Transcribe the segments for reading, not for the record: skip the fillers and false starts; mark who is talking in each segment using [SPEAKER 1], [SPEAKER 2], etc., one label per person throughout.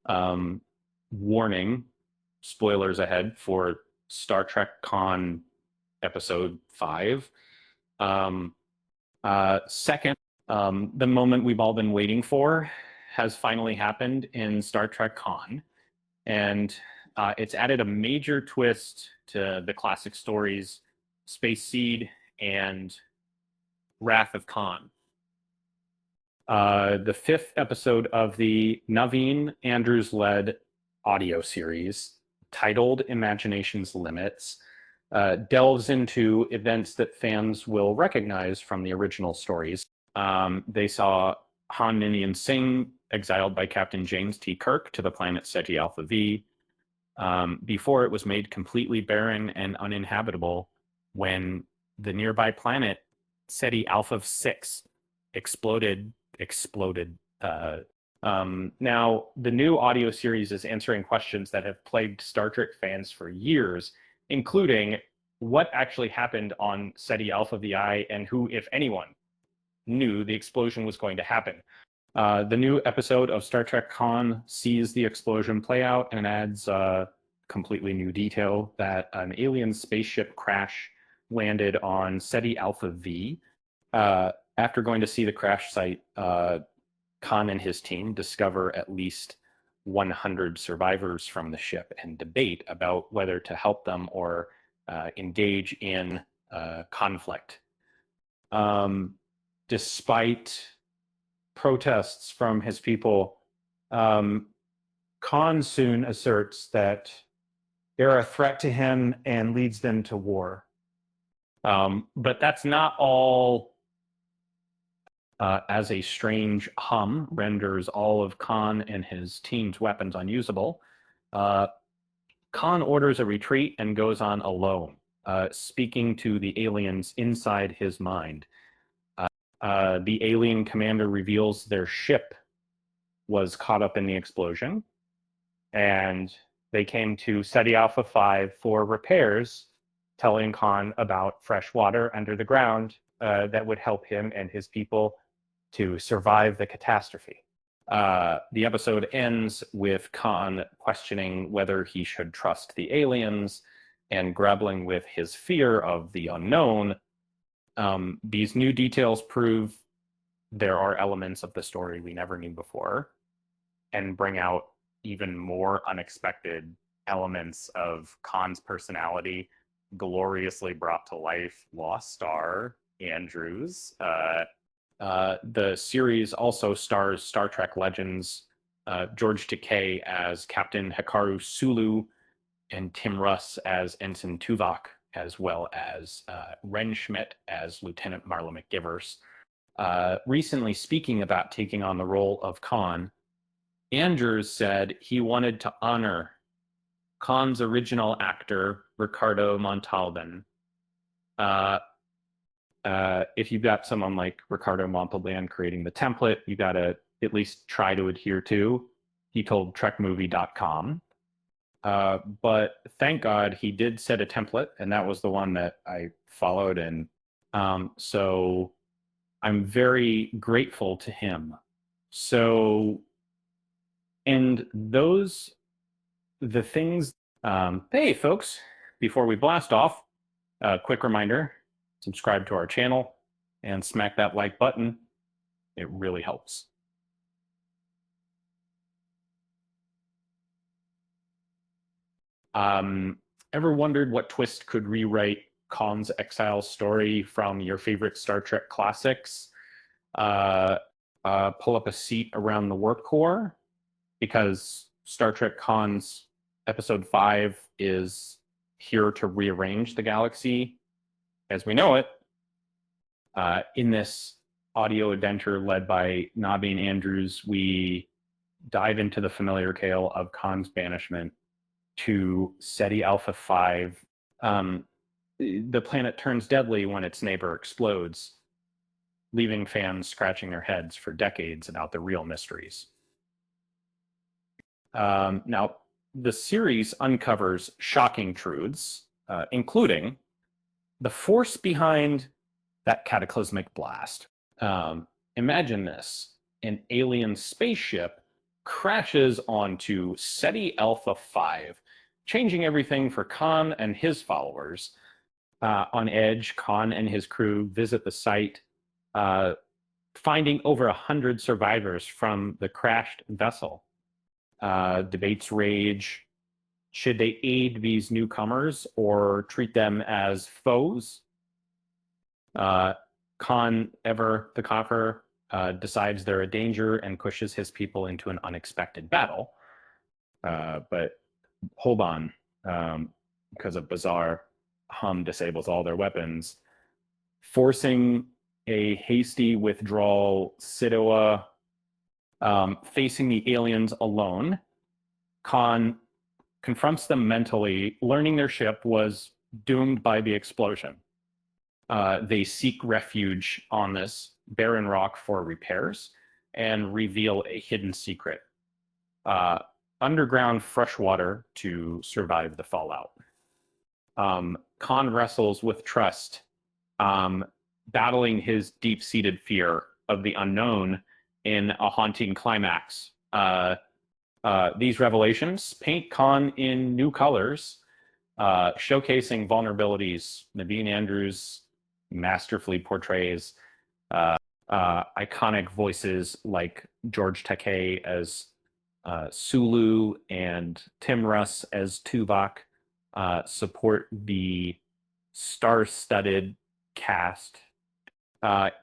[SPEAKER 1] Um, Warning, spoilers ahead for Star Trek Con Episode 5. Um, Second, the moment we've all been waiting for has finally happened in Star Trek Con, and it's added a major twist to the classic stories Space Seed and Wrath of Khan. The fifth episode of the Naveen Andrews led audio series, titled Imagination's Limits, delves into events that fans will recognize from the original stories. They saw Han Ninian Singh exiled by Captain James T. Kirk to the planet Ceti Alpha V, before it was made completely barren and uninhabitable when the nearby planet Ceti Alpha 6 exploded. Now, the new audio series is answering questions that have plagued Star Trek fans for years, including what actually happened on Ceti Alpha VI and who, if anyone, knew the explosion was going to happen. The new episode of Star Trek Con sees the explosion play out and adds completely new detail that an alien spaceship crash landed on Ceti Alpha V. After going to see the crash site, Khan and his team discover at least 100 survivors from the ship and debate about whether to help them or engage in conflict. Despite protests from his people, Khan soon asserts that they're a threat to him and leads them to war. But that's not all. As a strange hum renders all of Khan and his team's weapons unusable, Khan orders a retreat and goes on alone, speaking to the aliens inside his mind. The alien commander reveals their ship was caught up in the explosion, and they came to Ceti Alpha 5 for repairs, telling Khan about fresh water under the ground that would help him and his people to survive the catastrophe. The episode ends with Khan questioning whether he should trust the aliens and grappling with his fear of the unknown. These new details prove there are elements of the story we never knew before and bring out even more unexpected elements of Khan's personality, gloriously brought to life Lost Star Andrews. The series also stars Star Trek legends George Takei as Captain Hikaru Sulu and Tim Russ as Ensign Tuvok, as well as Ren Schmidt as Lieutenant Marla McGivers. Recently speaking about taking on the role of Khan, Andrews said he wanted to honor Khan's original actor, Ricardo Montalban. If you've got someone like Ricardo Montalban creating the template, you got to at least try to adhere to. He told TrekMovie.com. But thank God he did set a template, and that was the one that I followed. And so I'm very grateful to him. So, and those, the things, hey folks, before we blast off, quick reminder, subscribe to our channel and smack that like button. It really helps. Ever wondered what twist could rewrite Khan's exile story from your favorite Star Trek classics? Pull up a seat around the warp core, because Star Trek Khan's episode 5 is here to rearrange the galaxy as we know it. In this audio adventure led by Naveen Andrews, we dive into the familiar tale of Khan's banishment to Ceti Alpha 5. The planet turns deadly when its neighbor explodes, leaving fans scratching their heads for decades about the real mysteries. Now, the series uncovers shocking truths, including the force behind that cataclysmic blast. Imagine this: an alien spaceship crashes onto Ceti Alpha 5, changing everything for Khan and his followers. On edge, Khan and his crew visit the site, finding over 100 survivors from the crashed vessel. Debates rage. Should they aid these newcomers or treat them as foes? Khan, ever the conqueror, decides they're a danger and pushes his people into an unexpected battle. But hold on, because a bizarre hum disables all their weapons, forcing a hasty withdrawal. Sidoa, facing the aliens alone. Khan confronts them mentally, learning their ship was doomed by the explosion. They seek refuge on this barren rock for repairs and reveal a hidden secret. Underground fresh water to survive the fallout. Khan wrestles with trust, battling his deep-seated fear of the unknown in a haunting climax. These revelations paint Khan in new colors, showcasing vulnerabilities Naveen Andrews masterfully portrays. Iconic voices like George Takei as Sulu and Tim Russ as Tuvok support the star-studded cast.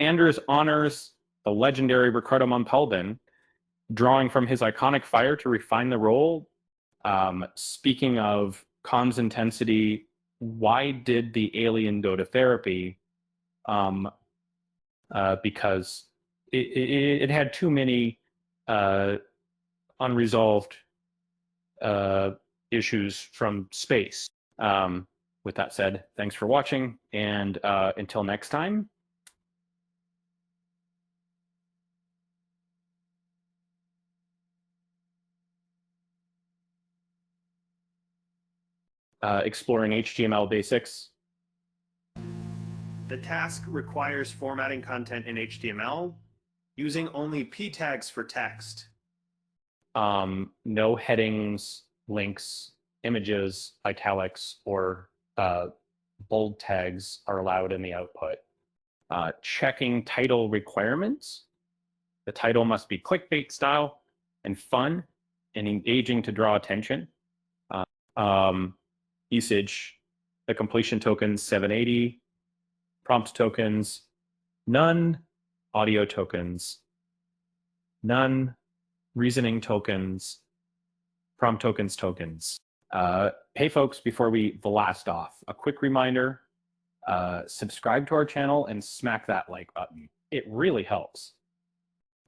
[SPEAKER 1] Andrews honors the legendary Ricardo Montalban, drawing from his iconic fire to refine the role. Speaking of Khan's intensity, why did the alien go to therapy? Because it had too many unresolved issues from space. With that said, thanks for watching, and until next time. Exploring HTML basics.
[SPEAKER 2] The task requires formatting content in HTML, using only p tags for text.
[SPEAKER 1] No headings, links, images, italics, or bold tags are allowed in the output. Checking title requirements. The title must be clickbait style and fun and engaging to draw attention. Usage, the completion token 780, prompt tokens, none, audio tokens, none, reasoning tokens, prompt tokens. Hey folks, before we blast off, a quick reminder, subscribe to our channel and smack that like button. It really helps.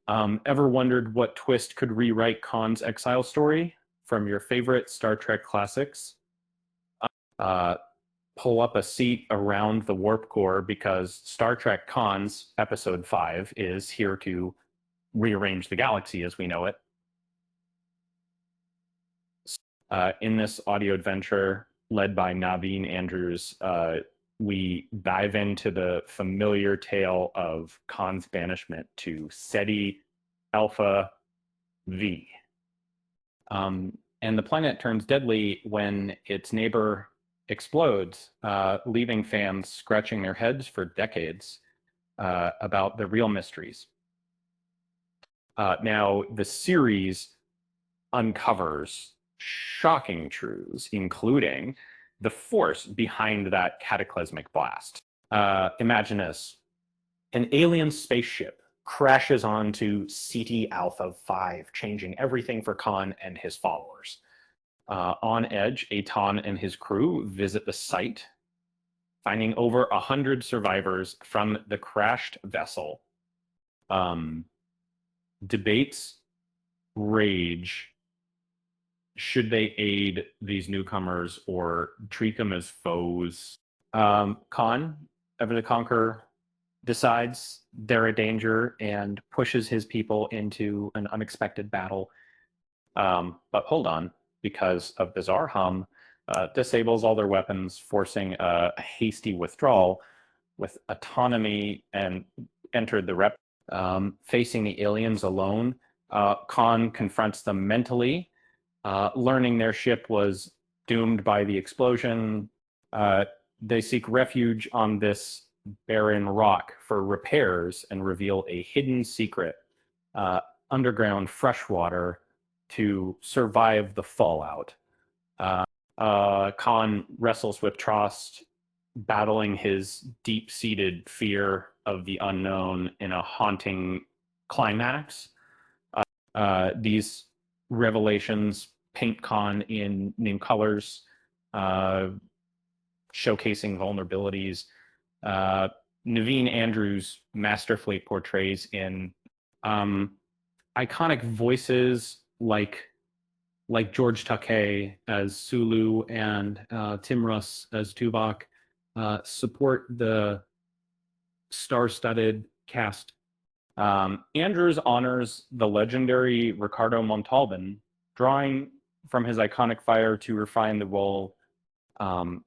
[SPEAKER 1] Ever wondered what twist could rewrite Khan's exile story from your favorite Star Trek classics? Pull up a seat around the warp core, because Star Trek Cons episode 5 is here to rearrange the galaxy as we know it. In this audio adventure led by Naveen Andrews, we dive into the familiar tale of Khan's banishment to Ceti Alpha V. And the planet turns deadly when its neighbor explodes, leaving fans scratching their heads for decades about the real mysteries. Now, the series uncovers shocking truths, including the force behind that cataclysmic blast. Imagine this. An alien spaceship crashes onto Ceti Alpha 5, changing everything for Khan and his followers. On edge, Aton and his crew visit the site, finding over 100 survivors from the crashed vessel. Debates rage. Should they aid these newcomers or treat them as foes? Khan, ever the conqueror, decides they're a danger and pushes his people into an unexpected battle. But hold on, because of bizarre hum, disables all their weapons, forcing a hasty withdrawal with autonomy, and entered the rep. Facing the aliens alone, Khan confronts them mentally, learning their ship was doomed by the explosion. They seek refuge on this barren rock for repairs and reveal a hidden secret, underground freshwater to survive the fallout. Khan wrestles with Trost, battling his deep-seated fear of the unknown in a haunting climax. These revelations paint Khan in new colors, showcasing vulnerabilities. Naveen Andrews masterfully portrays in iconic voices like George Takei as Sulu and Tim Russ as Tuvok support the star-studded cast. Andrews honors the legendary Ricardo Montalban, drawing from his iconic fire to refine the role.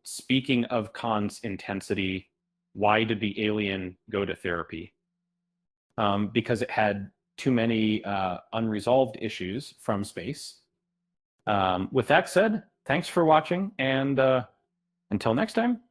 [SPEAKER 1] Speaking of Khan's intensity, why did the alien go to therapy? Because it had too many unresolved issues from space. With that said, thanks for watching, and until next time.